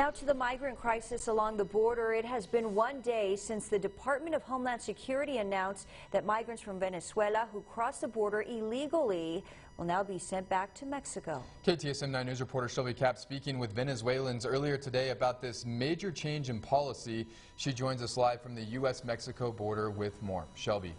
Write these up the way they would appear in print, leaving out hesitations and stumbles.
Now to the migrant crisis along the border. It has been 1 day since the Department of Homeland Security announced that migrants from Venezuela who cross the border illegally will now be sent back to Mexico. KTSM 9 News reporter Shelby Kapp speaking with Venezuelans earlier today about this major change in policy. She joins us live from the U.S.-Mexico border with more. Shelby.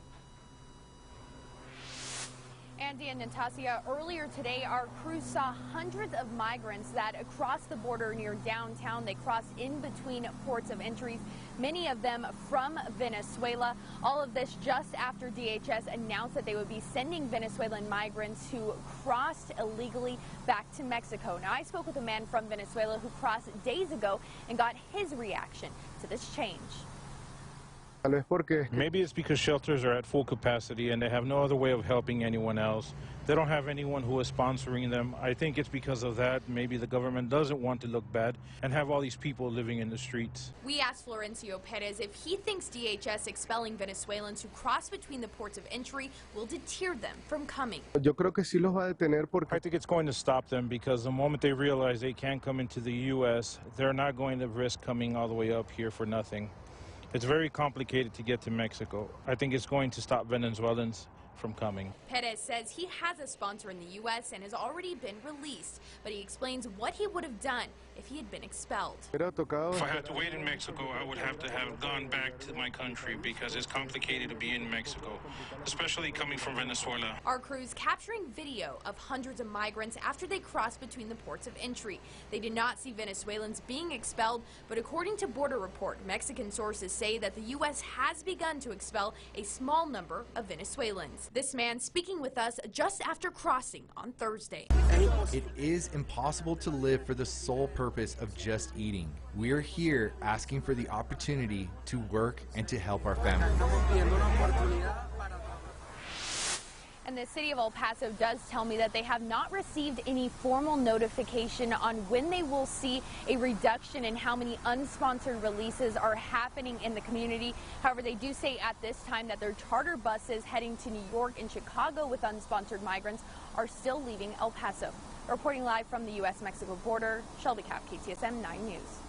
Andy and Natasha, earlier today our crew saw hundreds of migrants that crossed the border near downtown. They crossed in between ports of entry, many of them from Venezuela. All of this just after DHS announced that they would be sending Venezuelan migrants who crossed illegally back to Mexico. Now, I spoke with a man from Venezuela who crossed days ago and got his reaction to this change. Maybe it's because shelters are at full capacity and they have no other way of helping anyone else. They don't have anyone who is sponsoring them. I think it's because of that. Maybe the government doesn't want to look bad and have all these people living in the streets. We asked Florencio Perez if he thinks DHS expelling Venezuelans who cross between the ports of entry will deter them from coming. I think it's going to stop them because the moment they realize they can't come into the U.S., they're not going to risk coming all the way up here for nothing. It's very complicated to get to Mexico. I think it's going to stop Venezuelans from coming. Perez says he has a sponsor in the U.S. and has already been released, but he explains what he would have done if he had been expelled. If I had to wait in Mexico, I would have to have gone back to my country because it's complicated to be in Mexico, especially coming from Venezuela. Our crew's capturing video of hundreds of migrants after they crossed between the ports of entry. They did not see Venezuelans being expelled, but according to Border Report, Mexican sources say that the U.S. has begun to expel a small number of Venezuelans. This man speaking with us just after crossing on Thursday. It is impossible to live for the sole purpose of just eating. We are here asking for the opportunity to work and to help our family. And the city of El Paso does tell me that they have not received any formal notification on when they will see a reduction in how many unsponsored releases are happening in the community. However, they do say at this time that their charter buses heading to New York and Chicago with unsponsored migrants are still leaving El Paso. Reporting live from the U.S.-Mexico border, Shelby Kapp, KTSM 9 News.